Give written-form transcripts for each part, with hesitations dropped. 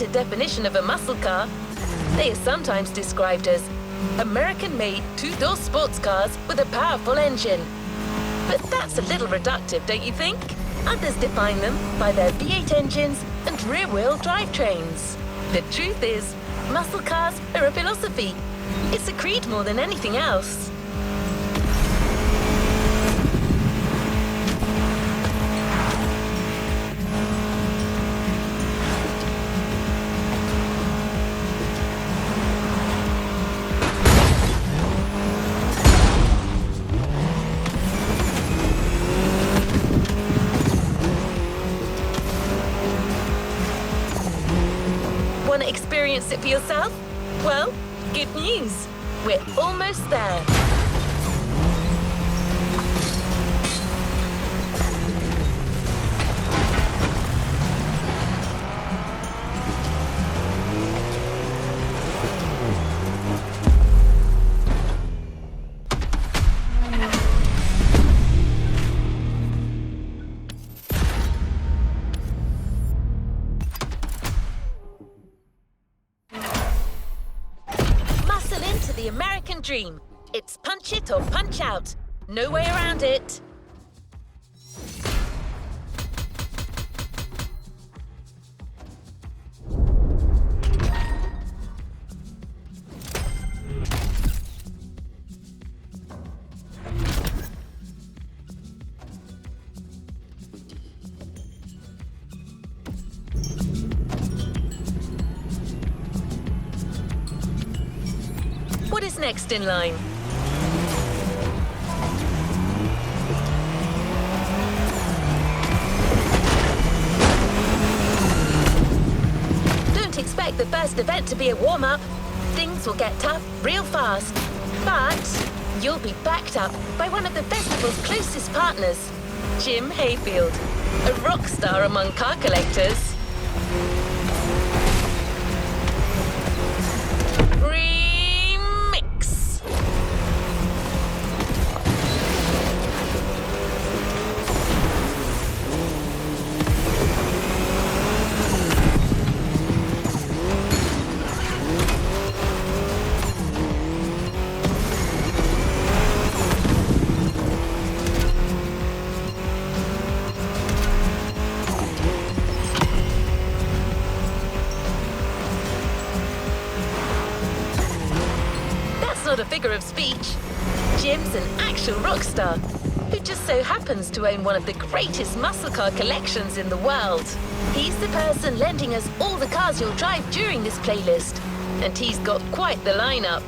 standard definition of a muscle car. They are sometimes described as American-made two-door sports cars with a powerful engine. But that's a little reductive, don't you think? Others define them by their V8 engines and rear-wheel drivetrains. The truth is, muscle cars are a philosophy. It's a creed more than anything else. Want to experience it for yourself? Well, good news. We're almost there. The American dream. It's punch it or punch out. No way around it. What is next in line? Don't expect the first event to be a warm-up. Things will get tough real fast. But you'll be backed up by one of the festival's closest partners, Jim Hayfield, a rock star among car collectors. Not a figure of speech. Jim's an actual rock star who just so happens to own one of the greatest muscle car collections in the world. He's the person lending us all the cars you'll drive during this playlist, and he's got quite the lineup.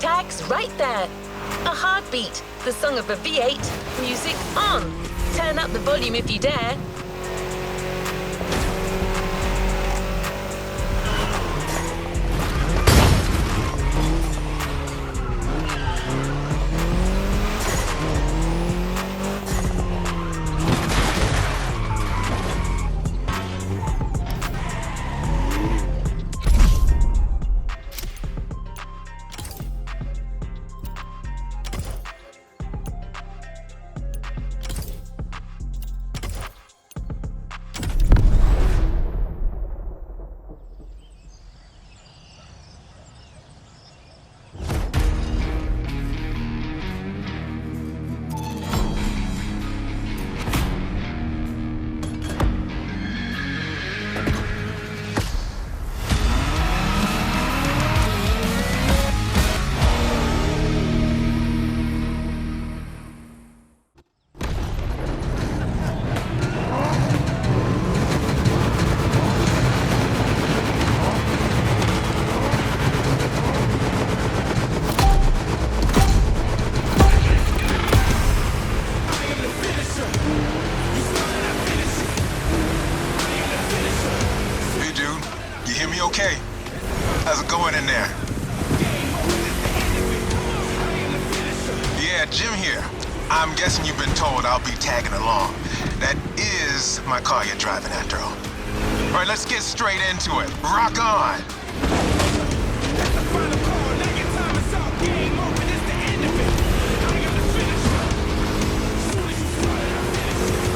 Tag's right there. A heartbeat, the song of a V8, music on. Turn up the volume if you dare. Okay. How's it going in there? Yeah, Jim here. I'm guessing you've been told I'll be tagging along. That is my car you're driving after all. All right, let's get straight into it. Rock on!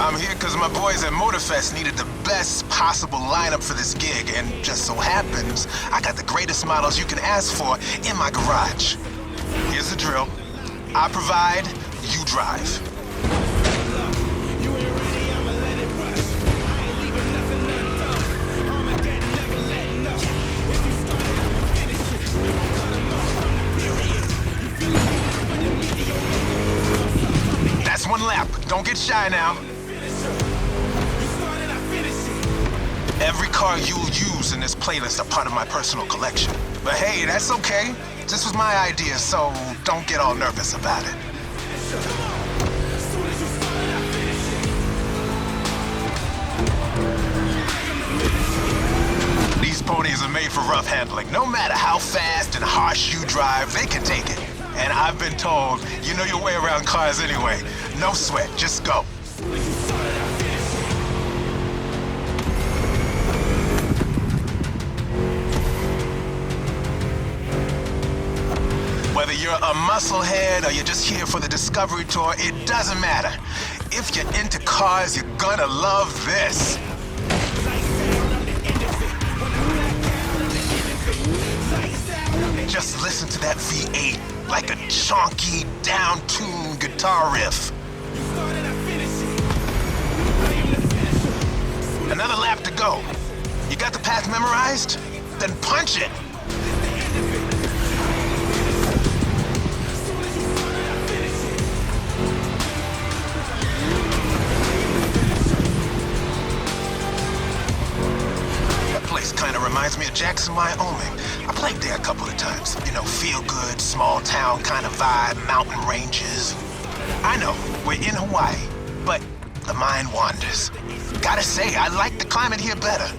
I'm here because my boys at Motorfest needed the best possible lineup for this gig, and just so happens, I got the greatest models you can ask for in my garage. Here's the drill. I provide, you drive. That's one lap. Don't get shy now. Every car you'll use in this playlist are part of my personal collection. But hey, that's okay. This was my idea, so don't get all nervous about it. These ponies are made for rough handling. No matter how fast and harsh you drive, they can take it. And I've been told, you know your way around cars anyway. No sweat, just go. Whether you're a musclehead or you're just here for the Discovery Tour, it doesn't matter. If you're into cars, you're gonna love this. Just listen to that V8 like a chonky, down-tuned guitar riff. Another lap to go. You got the path memorized? Then punch it. Kind of reminds me of Jackson, Wyoming. I played there a couple of times. You know, feel good, small town kind of vibe, mountain ranges. I know, we're in Hawaii, but the mind wanders. Gotta say, I like the climate here better.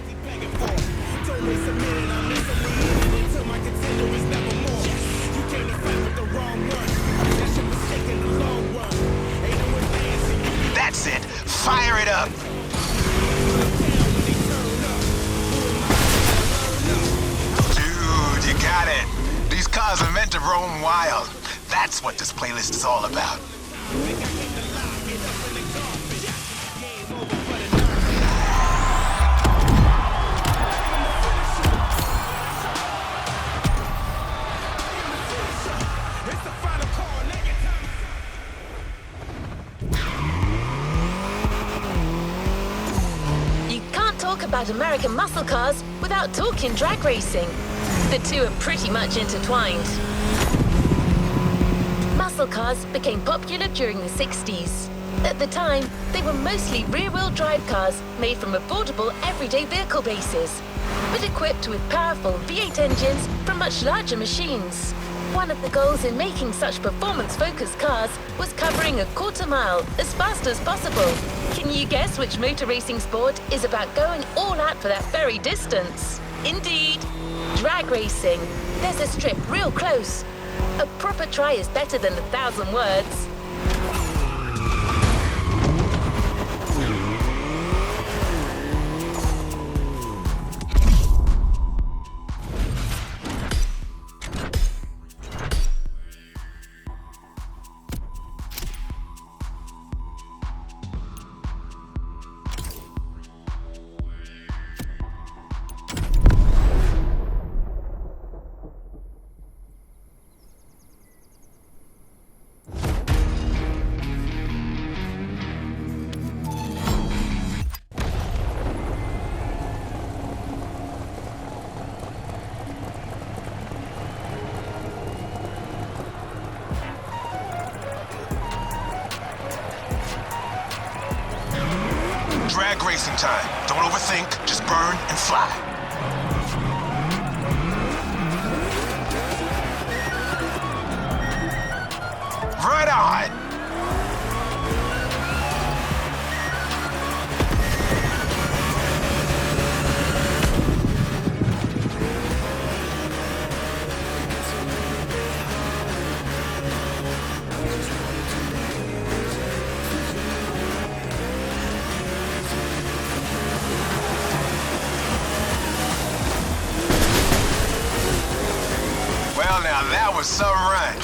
That's it, fire it up. You got it. These cars are meant to roam wild. That's what this playlist is all about. You can't talk about American muscle cars without talking drag racing. The two are pretty much intertwined. Muscle cars became popular during the 60s. At the time, they were mostly rear-wheel drive cars made from affordable everyday vehicle bases, but equipped with powerful V8 engines from much larger machines. One of the goals in making such performance-focused cars was covering a quarter mile as fast as possible. Can you guess which motor racing sport is about going all out for that very distance? Indeed. Drag racing. There's a strip real close. A proper try is better than 1,000 words. Drag racing time. Don't overthink, just burn and fly. Right on! was some run.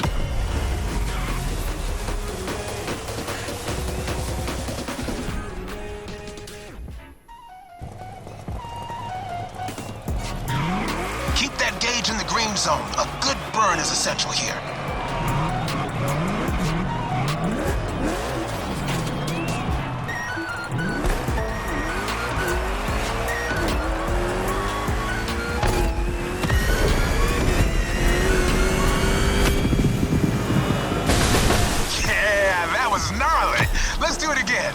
Keep that gauge in the green zone. A good burn is essential here. Yeah, that was gnarly. Let's do it again.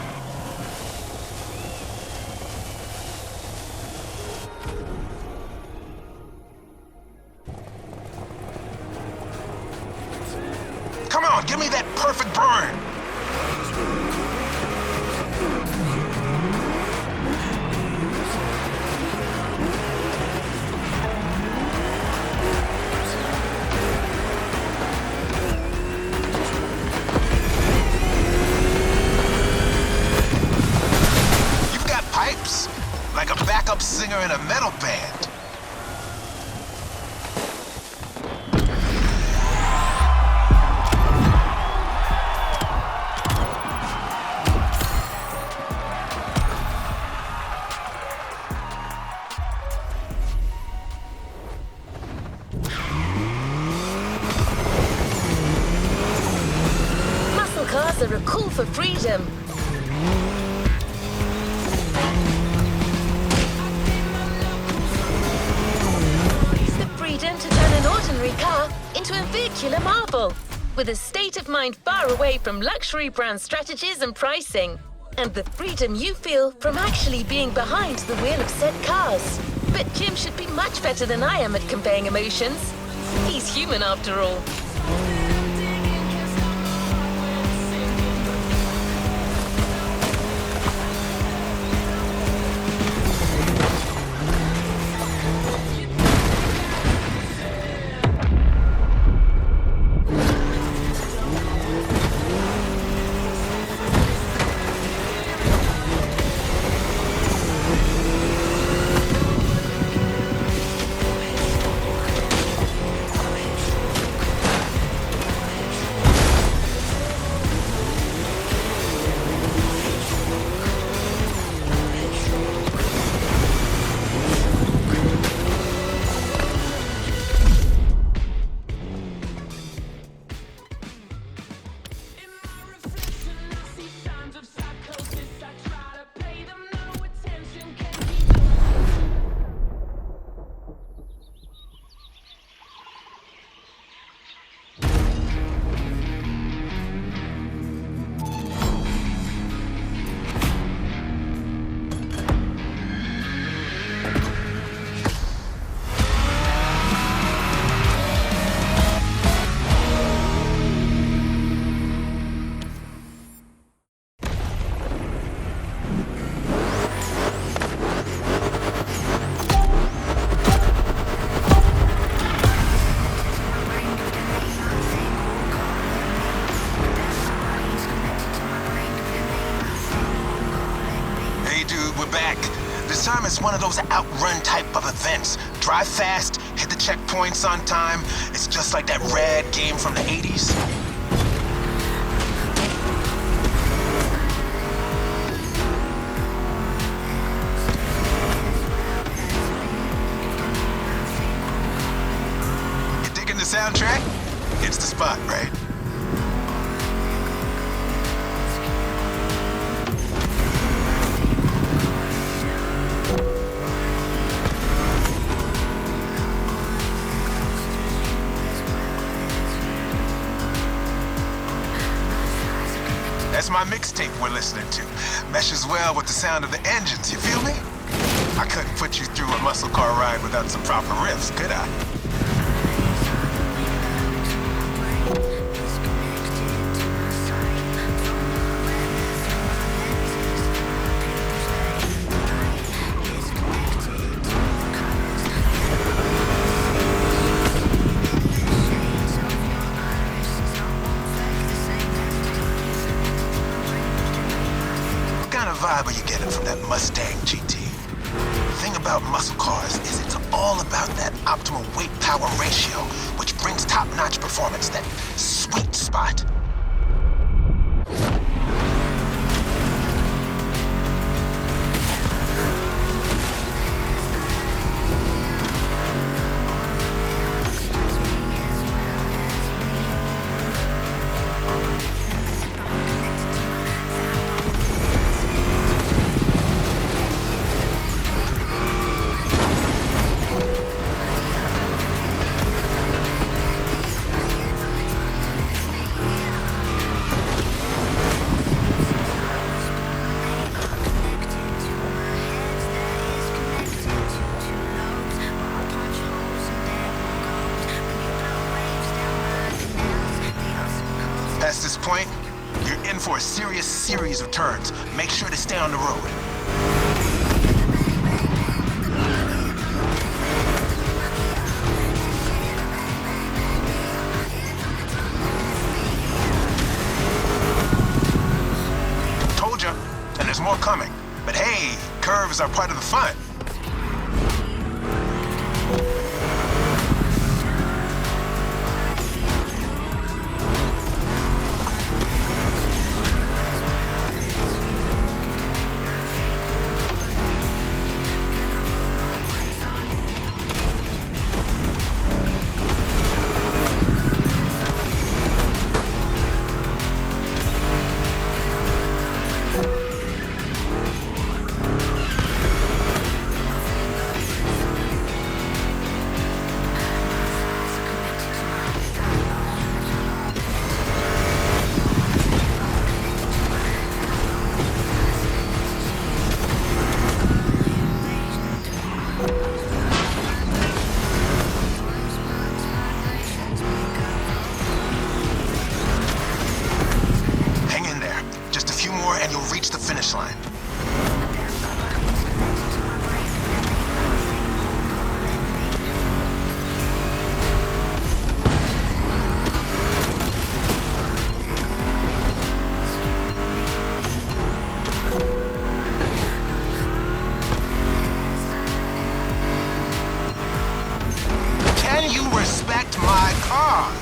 Come on, give me that perfect burn. You've got pipes, like a backup singer in a metal band. Muscle cars are a call for freedom. The freedom to turn an ordinary car into a vehicular marvel, with a state of mind far away from luxury brand strategies and pricing, and the freedom you feel from actually being behind the wheel of said cars. But Jim should be much better than I am at conveying emotions. He's human after all. This time it's one of those outrun type of events. Drive fast, hit the checkpoints on time. It's just like that rad game from the 80s. You digging the soundtrack? It's the spot, right? That's my mixtape we're listening to. Meshes well with the sound of the engines, you feel me? I couldn't put you through a muscle car ride without some proper riffs, could I? What kind of vibe are you getting from that Mustang GT? The thing about muscle cars is it's all about that optimal weight-power ratio, which brings top-notch performance, that sweet spot. Past this point, you're in for a serious series of turns. Make sure to stay on the road. Told ya, and there's more coming. But hey, curves are part of the fun. And you'll reach the finish line. Can you respect my car?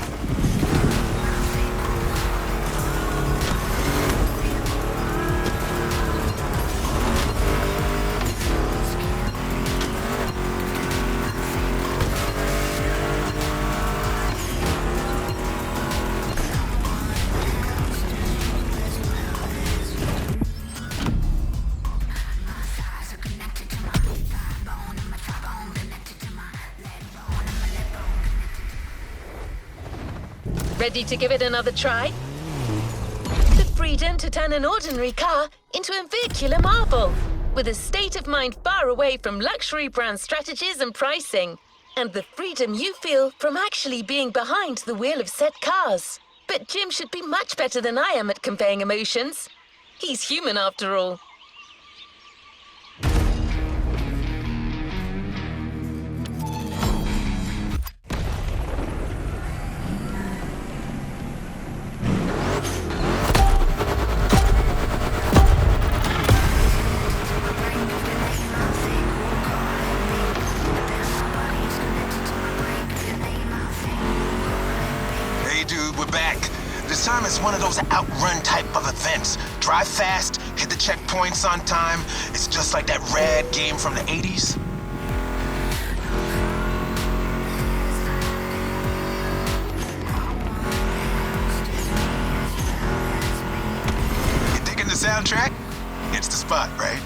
Ready to give it another try? The freedom to turn an ordinary car into a vehicular marvel, with a state of mind far away from luxury brand strategies and pricing, and the freedom you feel from actually being behind the wheel of said cars. But Jim should be much better than I am at conveying emotions. He's human after all. This time it's one of those outrun type of events. Drive fast, hit the checkpoints on time. It's just like that rad game from the 80s. You digging the soundtrack? It's the spot, right?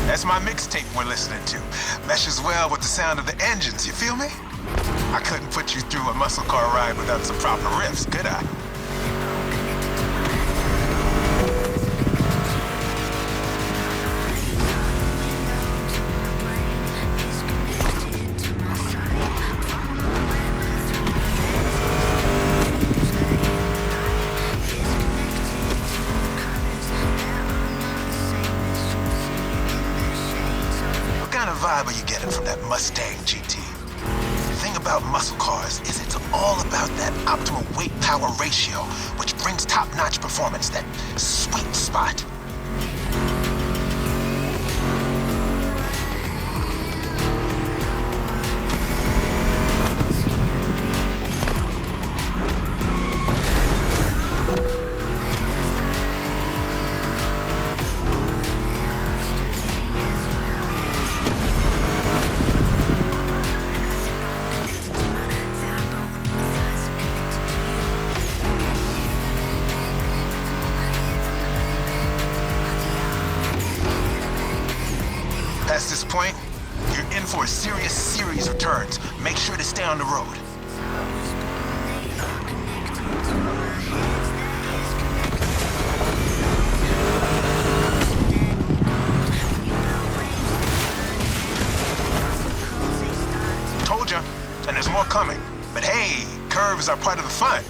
That's my mixtape we're listening to. Meshes well with the sound of the engines, you feel me? I couldn't put you through a muscle car ride without some proper riffs, could I? kind of vibe are you getting from that Mustang GT? The thing about muscle cars is it's all about that optimal weight-power ratio, which brings top-notch performance, that sweet spot. Past this point, you're in for a serious series of turns. Make sure to stay on the road. Told ya, and there's more coming. But hey, curves are part of the fun.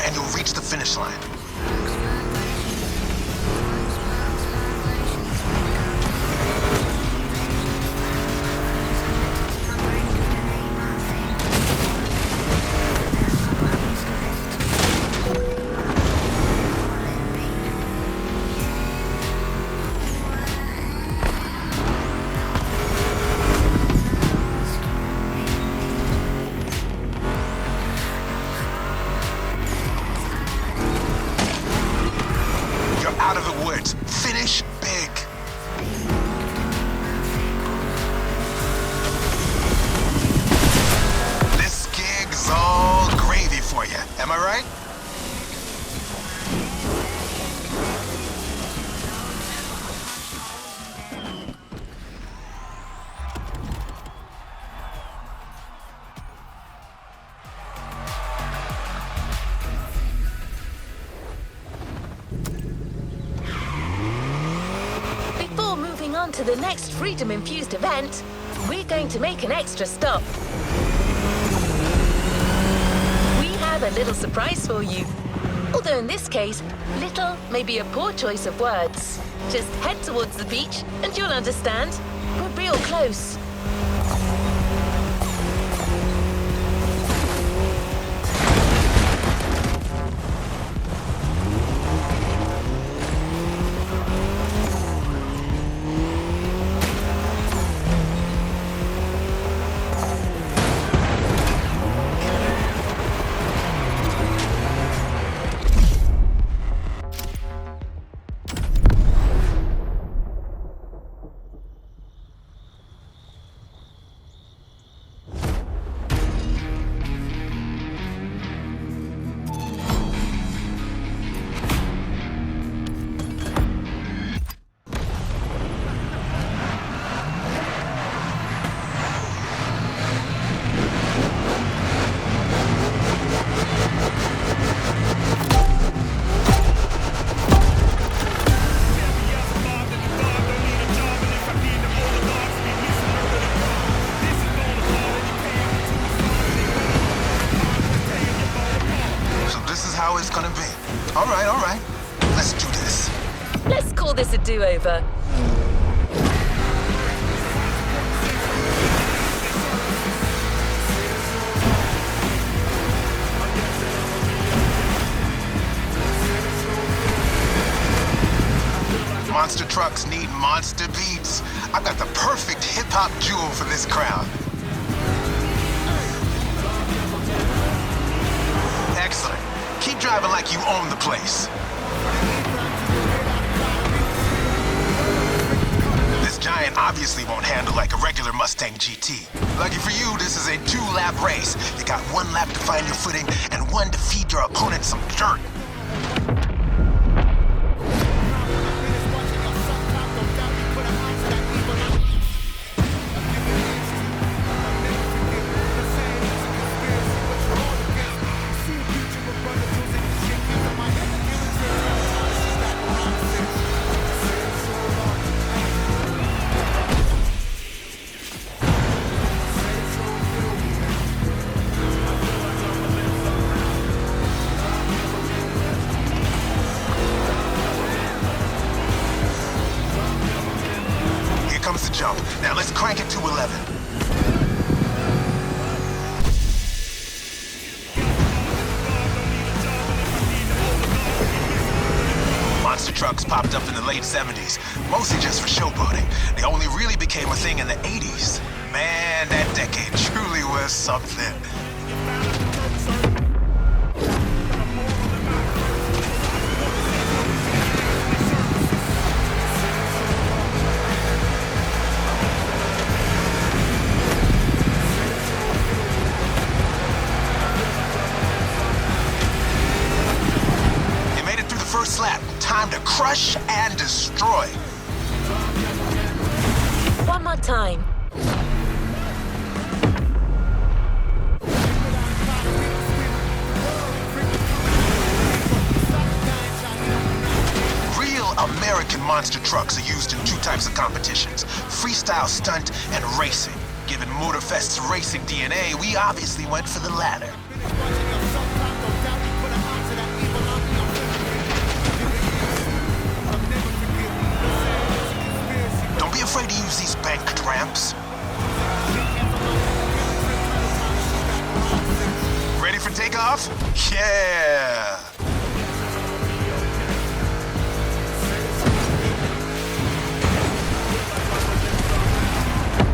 And you'll reach the finish line. Out of the woods. Finish big. This gig's all gravy for you. Am I right? On to the next freedom-infused event, we're going to make an extra stop. We have a little surprise for you. Although in this case, little may be a poor choice of words. Just head towards the beach and you'll understand. We're real close. How it's gonna be. All right. Let's do this. Let's call this a do-over. Monster trucks need monster beats. I've got the perfect hip-hop jewel for this crowd. Excellent. Keep driving like you own the place. This giant obviously won't handle like a regular Mustang GT. Lucky for you, this is a 2-lap race. You got 1 lap to find your footing and 1 to feed your opponent some dirt. Comes the jump. Now let's crank it to 11. Monster trucks popped up in the late 70s, mostly just for showboating. They only really became a thing in the 80s. Man, that decade truly was something. First lap, time to crush and destroy. One more time. Real American monster trucks are used in 2 types of competitions: freestyle stunt and racing. Given Motorfest's racing DNA, we obviously went for the latter. Don't be afraid to use these banked ramps. Ready for takeoff? Yeah!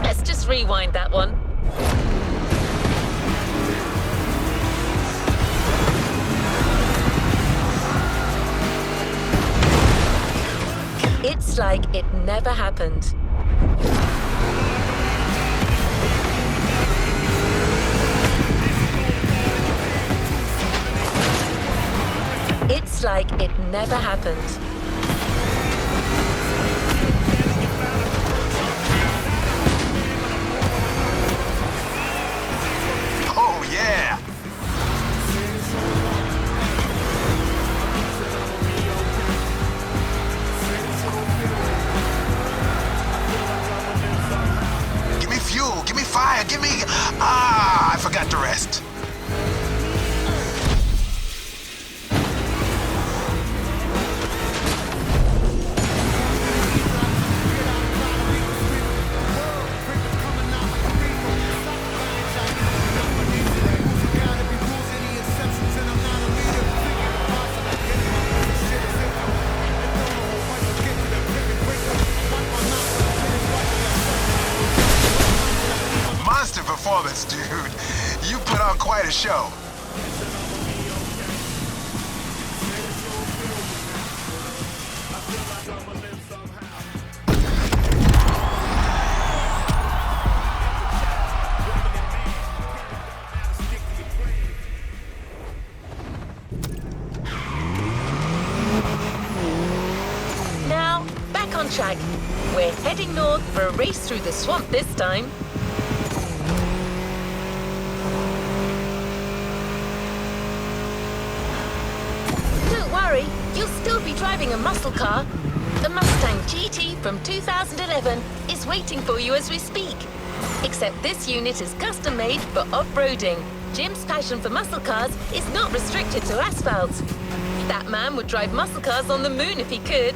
Let's just rewind that one. It's like it never happened. It's like it never happened. Oh, yeah! Give me fuel, give me fire, give me... Ah, I forgot the rest. Monster performance, dude. You put on quite a show. Now, back on track. We're heading north for a race through the swamp this time. Don't worry, you'll still be driving a muscle car. The Mustang GT from 2011 is waiting for you as we speak. Except this unit is custom made for off-roading. Jim's passion for muscle cars is not restricted to asphalt. That man would drive muscle cars on the moon if he could.